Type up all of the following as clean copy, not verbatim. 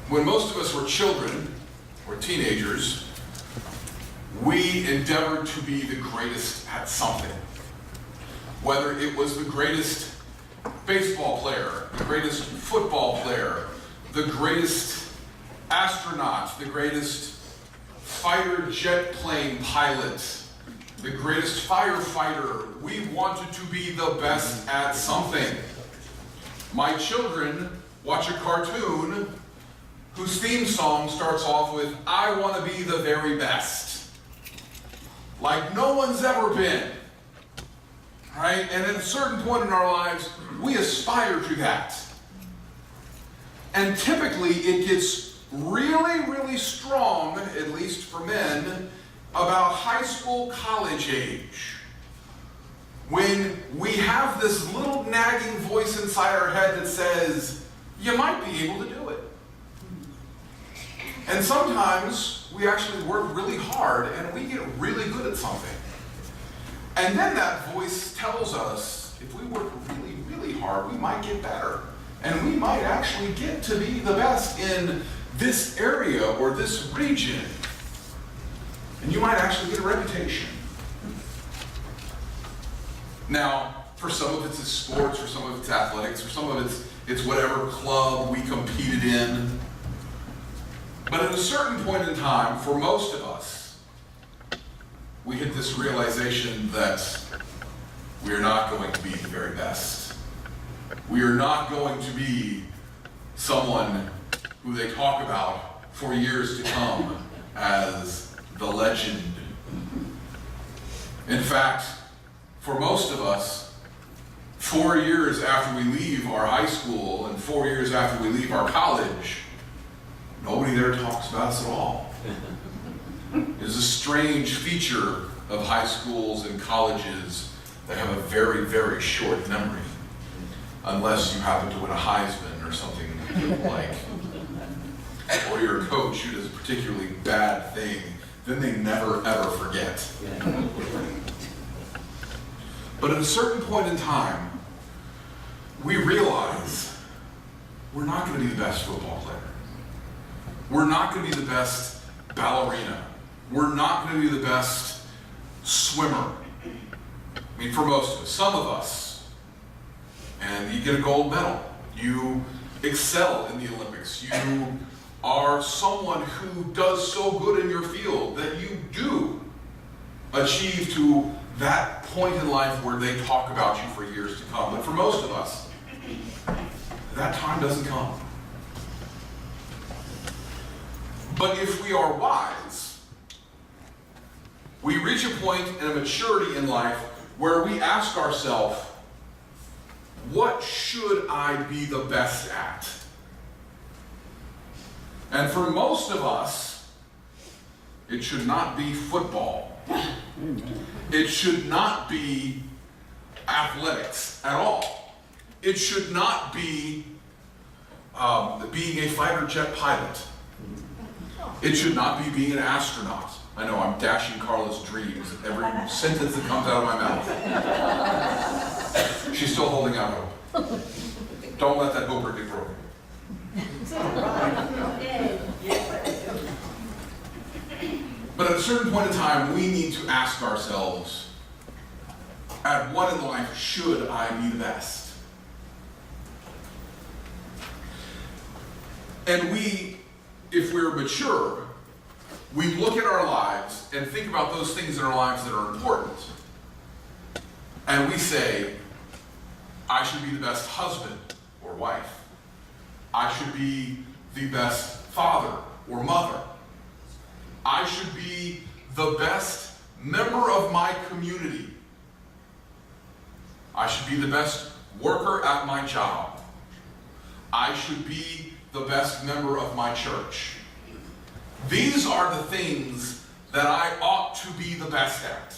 When most of us were children or teenagers, we endeavored to be the greatest at something. Whether it was the greatest baseball player, the greatest football player, the greatest astronaut, the greatest fighter jet plane pilot, the greatest firefighter, we wanted to be the best at something. My children watch a cartoon whose theme song starts off with, "I want to be the very best." Like no one's ever been. Right? And at a certain point in our lives, we aspire to that. And typically it gets really, really strong, at least for men, about high school, college age. When we have this little nagging voice inside our head that says, you might be able to do it. And sometimes we actually work really hard and we get really good at something. And then that voice tells us, if we work really, really hard, we might get better. And we might actually get to be the best in this area or this region. And you might actually get a reputation. Now, for some of it's sports, for some of it's athletics, for some of it's whatever club we competed in. But at a certain point in time, for most of us, we hit this realization that we are not going to be the very best. We are not going to be someone who they talk about for years to come as the legend. In fact, for most of us, 4 years after we leave our high school and 4 years after we leave our college, nobody there talks about us at all. It's a strange feature of high schools and colleges that have a very, very short memory. Unless you happen to win a Heisman or something like, or you're a coach who does a particularly bad thing, then they never ever forget. But at a certain point in time, we realize we're not going to be the best football player. We're not going to be the best ballerina. We're not going to be the best swimmer. I mean, for most of us, some of us, and you get a gold medal. You excel in the Olympics. You are someone who does so good in your field that you do achieve to that point in life where they talk about you for years to come. But for most of us, that time doesn't come. But if we are wise, we reach a point in a maturity in life where we ask ourselves, what should I be the best at? And for most of us, it should not be football. It should not be athletics at all. It should not be being a fighter jet pilot. It should not be being an astronaut. I know I'm dashing Carla's dreams every sentence that comes out of my mouth. She's still holding out hope. Don't let that hope get broken. But at a certain point in time, we need to ask ourselves, at what in life should I be the best? And we, if we're mature, we look at our lives and think about those things in our lives that are important. And we say, I should be the best husband or wife. I should be the best father or mother. I should be the best member of my community. I should be the best worker at my job. I should be the best member of my church. These are the things that I ought to be the best at.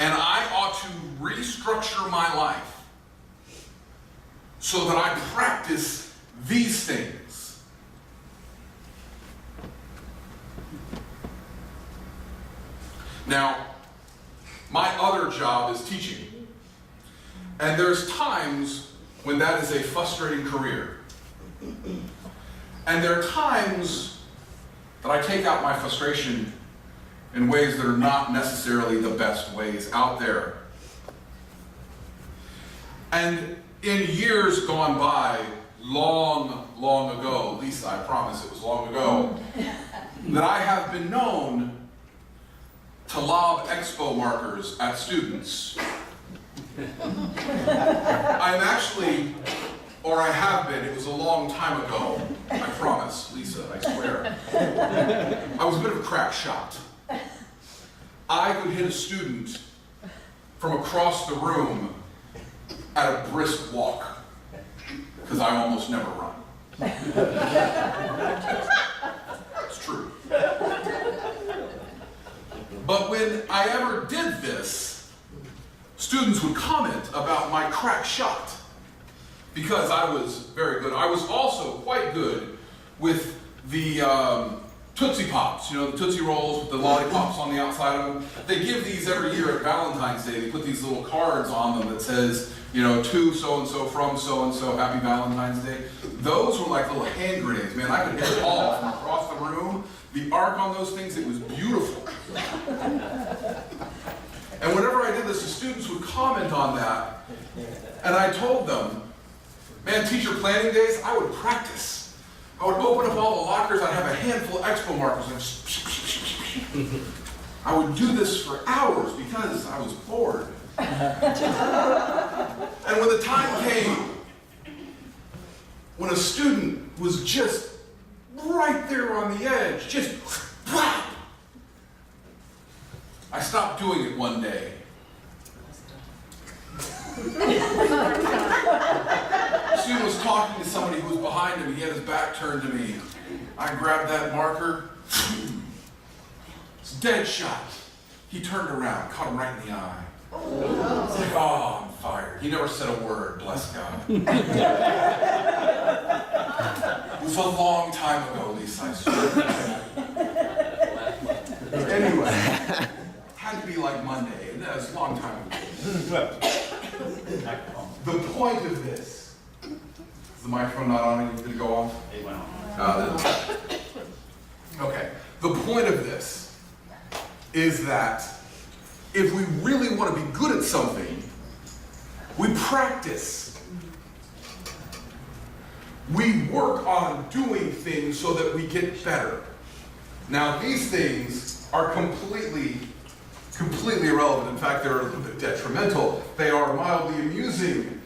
And I ought to restructure my life so that I practice these things. Now, my other job is teaching. And there's times when that is a frustrating career. And there are times that I take out my frustration in ways that are not necessarily the best ways out there. And in years gone by, long, long ago, Lisa, I promise it was long ago, that I have been known to lob expo markers at students. I'm actually, or I have been, it was a long time ago, I promise, Lisa, I swear. I was a bit of a crack shot. I could hit a student from across the room at a brisk walk, because I almost never run. It's true. But when I ever did this, students would comment about my crack shot, because I was very good. I was also quite good with the Tootsie Pops, you know, the Tootsie Rolls with the lollipops on the outside of them. They give these every year at Valentine's Day. They put these little cards on them that says, you know, to so-and-so, from so-and-so, happy Valentine's Day. Those were like little hand grenades, man. I could hit it all from across the room. The arc on those things, it was beautiful. And whenever I did this, the students would comment on that. And I told them, man, teacher planning days, I would practice. I would open up all the lockers, I'd have a handful of expo markers, and I would do this for hours because I was bored. And when the time came, when a student was just right there on the edge, just whap, I stopped doing it one day. The student was talking to somebody who was behind him. He had his back turned to me. I grabbed that marker. It's a dead shot. He turned around, caught him right in the eye. It's like, oh, I'm fired. He never said a word, bless God. It was a long time ago, Lisa, I swear. Anyway, had to be like Monday, and that was a long time ago. The point of this, is the microphone not on? Did it go off? It went off. Okay. The point of this is that if we really want to be good at something, we practice. We work on doing things so that we get better. Now, these things are completely irrelevant. In fact, they're a little bit detrimental. They are mildly amusing,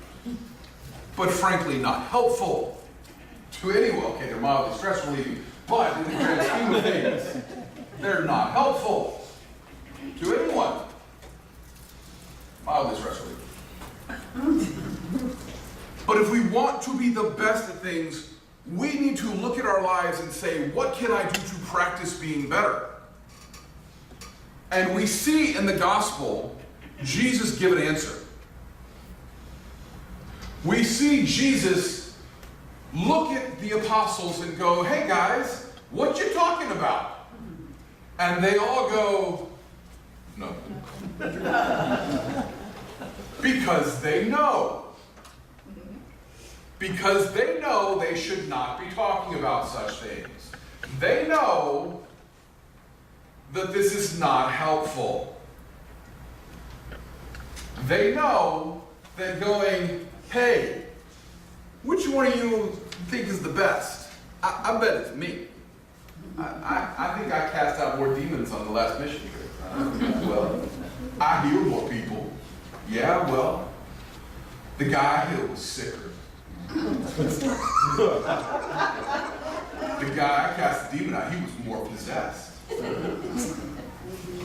but frankly not helpful to anyone. Okay, they're mildly stress relieving, but in the grand scheme of things, they're not helpful to anyone. Mildly stress relieving. But if we want to be the best at things, we need to look at our lives and say, what can I do to practice being better? And we see in the gospel, Jesus give an answer. We see Jesus look at the apostles and go, hey guys, what you talking about? And they all go, nothing. Because they know. Because they know they should not be talking about such things. They know that this is not helpful. They know that going, hey, which one of you think is the best? I bet it's me. I think I cast out more demons on the last mission trip. Well, I healed more people. Yeah, well, the guy I healed was sicker. The guy I cast the demon out, he was more possessed.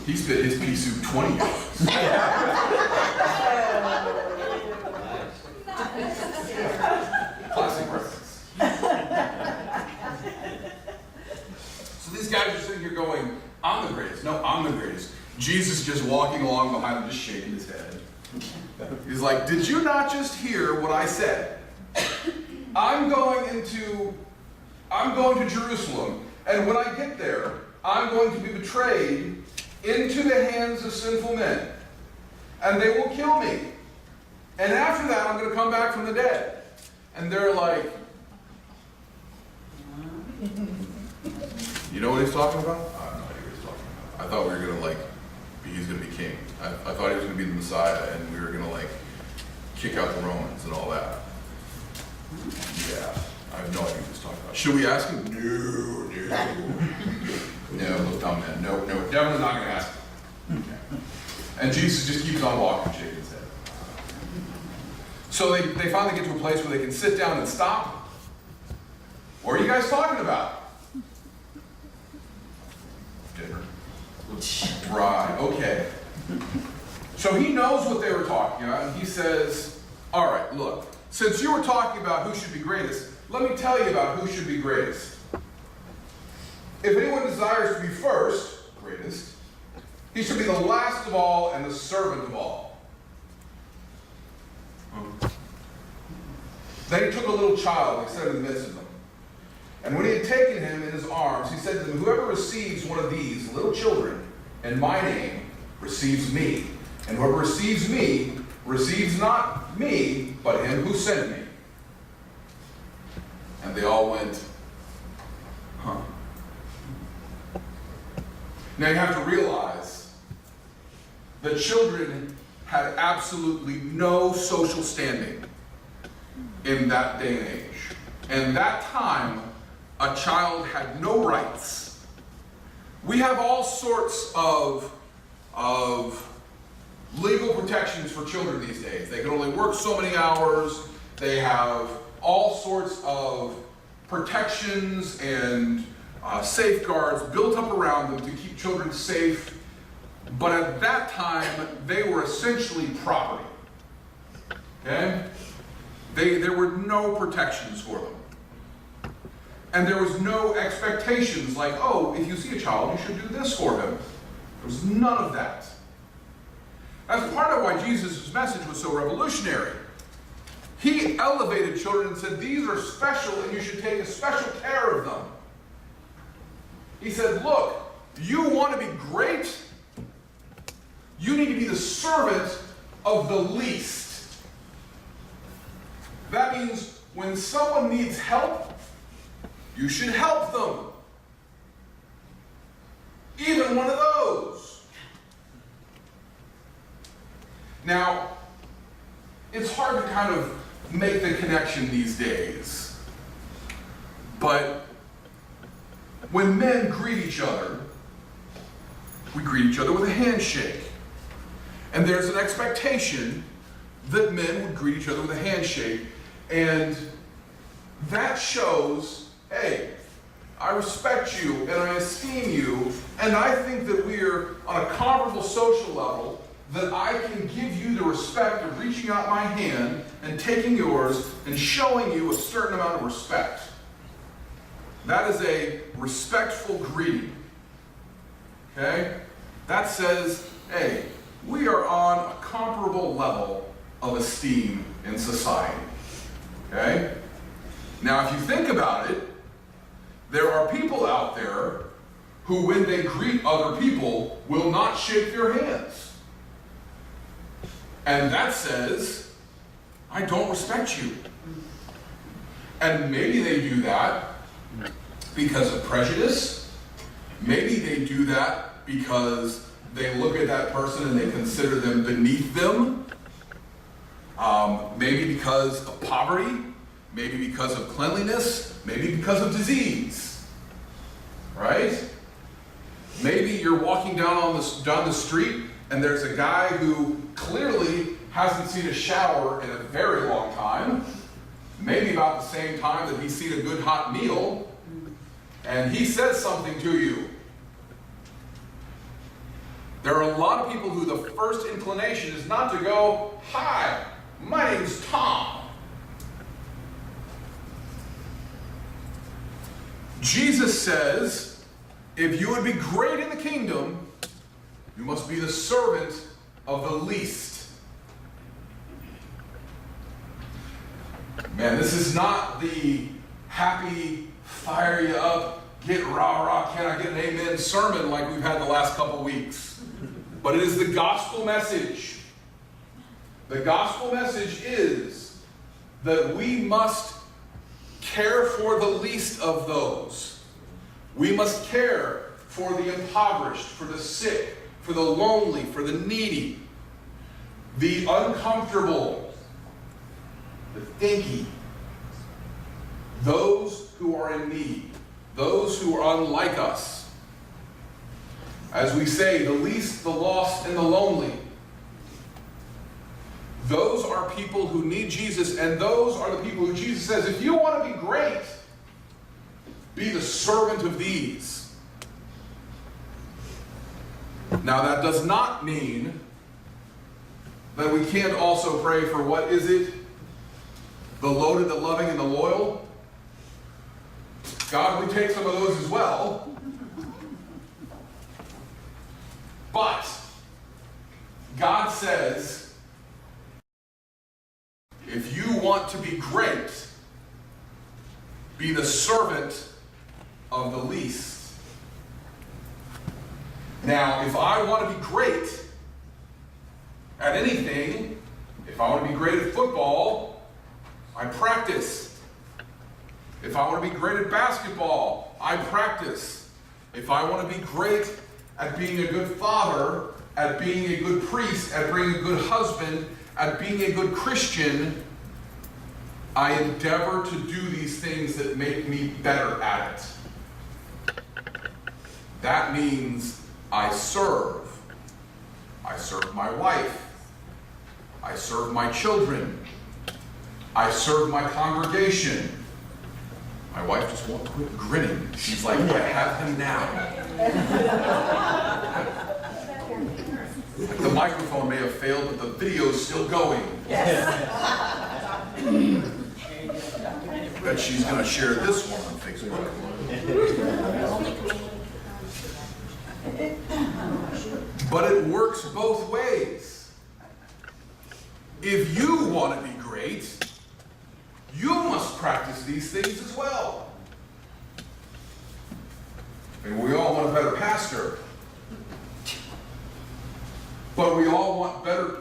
He spit his pea soup 20 yards. Classic reference. So these guys are sitting here going, I'm the greatest. No, I'm the greatest. Jesus just walking along behind them, just shaking his head. He's like, did you not just hear what I said? I'm going to Jerusalem, and when I get there, I'm going to be betrayed into the hands of sinful men, and they will kill me. And after that, I'm going to come back from the dead. And they're like, You know what he's talking about? I have no idea what he's talking about. I thought we were gonna he's gonna be king. I thought he was gonna be the Messiah, and we were gonna kick out the Romans and all that. Yeah, I have no idea what he's talking about. Should we ask him? No, look, dumb man. No, Devin's not gonna ask him. Okay. And Jesus just keeps on walking, shaking his head. So they finally get to a place where they can sit down and stop. What are you guys talking about? Dinner. Right, okay. So he knows what they were talking about, and he says, all right, look, since you were talking about who should be greatest, let me tell you about who should be greatest. If anyone desires to be first, greatest, he should be the last of all and the servant of all. Then he took a little child and set him in the midst of them. And when he had taken him in his arms, he said to them, whoever receives one of these little children in my name receives me. And whoever receives me receives not me, but him who sent me. And they all went, huh. Now you have to realize that children had absolutely no social standing in that day and age. And that time, a child had no rights. We have all sorts of legal protections for children these days. They can only work so many hours. They have all sorts of protections and safeguards built up around them to keep children safe. But at that time, they were essentially property. Okay? There were no protections for them. And there was no expectations like, oh, if you see a child, you should do this for him. There was none of that. That's part of why Jesus' message was so revolutionary. He elevated children and said, these are special and you should take a special care of them. He said, look, you want to be great? You need to be the servant of the least. That means when someone needs help, you should help them. Even one of those. Now, it's hard to kind of make the connection these days. But when men greet each other, we greet each other with a handshake. And there's an expectation that men would greet each other with a handshake. And that shows, hey, I respect you and I esteem you, and I think that we're on a comparable social level, that I can give you the respect of reaching out my hand and taking yours and showing you a certain amount of respect. That is a respectful greeting. Okay? That says, hey, we are on a comparable level of esteem in society. Okay? Now, if you think about it, there are people out there who, when they greet other people, will not shake their hands. And that says, I don't respect you. And maybe they do that because of prejudice. Maybe they do that because they look at that person and they consider them beneath them. Maybe because of poverty. Maybe because of cleanliness. Maybe because of disease. Right? Maybe you're walking down the street and there's a guy who clearly hasn't seen a shower in a very long time. Maybe about the same time that he's seen a good hot meal. And he says something to you. There are a lot of people who the first inclination is not to go, hi, my name's Tom. Jesus says, if you would be great in the kingdom, you must be the servant of the least. Man, this is not the happy, fire you up, get rah-rah, can I get an amen sermon like we've had the last couple weeks. But it is the gospel message. The gospel message is that we must care for the least of those. We must care for the impoverished, for the sick, for the lonely, for the needy, the uncomfortable, the thinky, those who are in need, those who are unlike us. As we say, the least, the lost, and the lonely. Those are people who need Jesus, and those are the people who Jesus says, if you want to be great, be the servant of these. Now that does not mean that we can't also pray for, what is it? The loaded, the loving, and the loyal. God, we take some of those as well. But God says, if you want to be great, be the servant of the least. Now, if I want to be great at anything, if I want to be great at football, I practice. If I want to be great at basketball, I practice. If I want to be great at being a good father, at being a good priest, at being a good husband, at being a good Christian, I endeavor to do these things that make me better at it. That means I serve. I serve my wife. I serve my children. I serve my congregation. My wife just won't quit grinning. She's like, I have him now. The microphone may have failed, but the video's still going. Bet she's going to share this one on Facebook. But it works both ways. If you want to be great, you must practice these things as well. And we all want a better pastor. But we all want better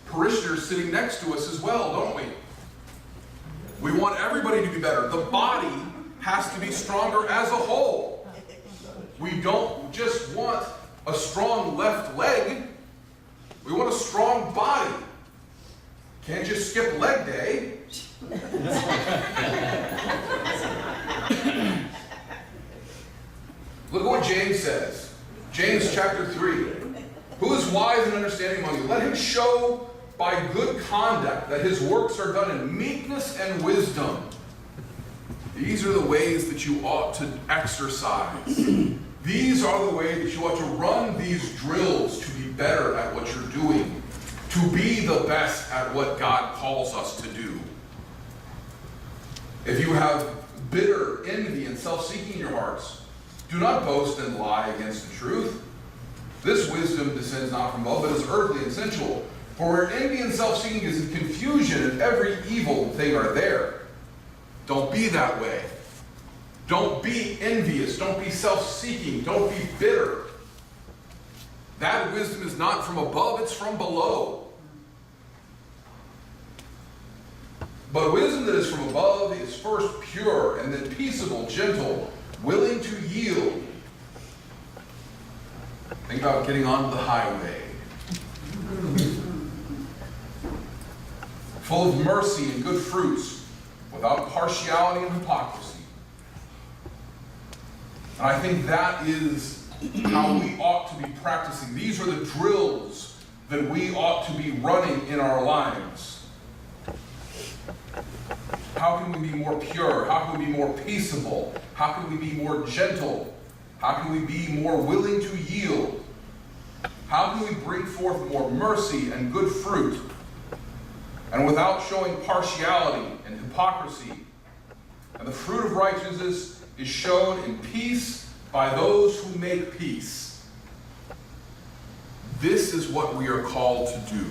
parishioners sitting next to us as well, don't we? We want everybody to be better. The body has to be stronger as a whole. We don't just want a strong left leg. We want a strong body. Can't just skip leg day. Look at what James says. James chapter 3. Who is wise and understanding among you? Let him show by good conduct that his works are done in meekness and wisdom. These are the ways that you ought to exercise. These are the ways that you ought to run these drills to be better at what you're doing, to be the best at what God calls us to do. If you have bitter envy and self-seeking in your hearts, do not boast and lie against the truth. This wisdom descends not from above, but is earthly and sensual. For where envy and self-seeking is in confusion, and every evil thing are there. Don't be that way. Don't be envious. Don't be self-seeking. Don't be bitter. That wisdom is not from above, it's from below. But wisdom that is from above is first pure, and then peaceable, gentle, willing to yield. Think about getting onto the highway. Full of mercy and good fruits, without partiality and hypocrisy. And I think that is how we ought to be practicing. These are the drills that we ought to be running in our lives. How can we be more pure? How can we be more peaceable? How can we be more gentle? How can we be more willing to yield? How can we bring forth more mercy and good fruit, and without showing partiality and hypocrisy? And the fruit of righteousness is shown in peace by those who make peace. This is what we are called to do.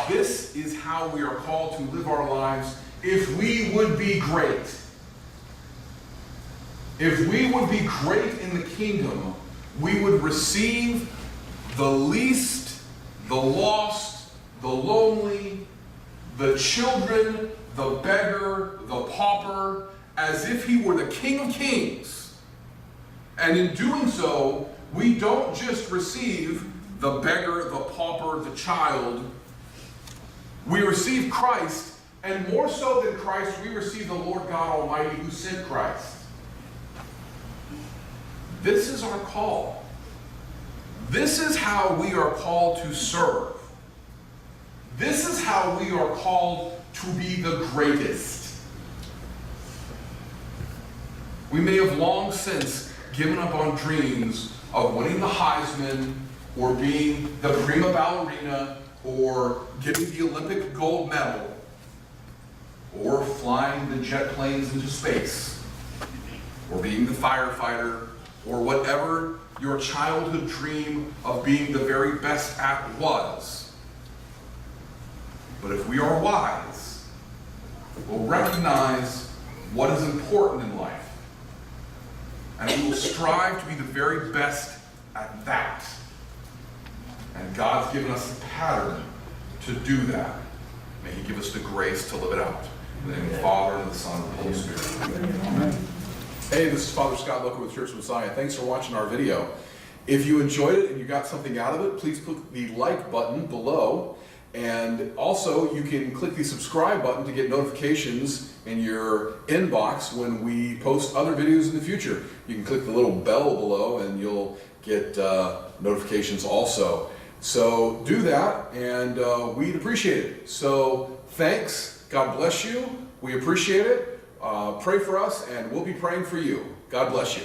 This is how we are called to live our lives if we would be great. If we would be great in the kingdom, we would receive the least, the lost, the lonely, the children, the beggar, the pauper, as if he were the King of Kings, And in doing so, we don't just receive the beggar, the pauper, the child. We receive Christ, and more so than Christ, we receive the Lord God Almighty who sent Christ. This is our call. This is how we are called to serve. This is how we are called to be the greatest. We may have long since given up on dreams of winning the Heisman, or being the prima ballerina, or getting the Olympic gold medal, or flying the jet planes into space, or being the firefighter, or whatever your childhood dream of being the very best at was. But if we are wise, we'll recognize what is important in life, and we will strive to be the very best at that. And God's given us a pattern to do that. May He give us the grace to live it out. In the name of the Father, and of the Son, and the Holy Spirit. Amen. Hey, this is Father Scott Loco with Church of Messiah. Thanks for watching our video. If you enjoyed it and you got something out of it, please click the like button below. And also, you can click the subscribe button to get notifications in your inbox when we post other videos in the future. You can click the little bell below and you'll get notifications also. So do that, and we'd appreciate it. So thanks. God bless you. We appreciate it. Pray for us, and we'll be praying for you. God bless you.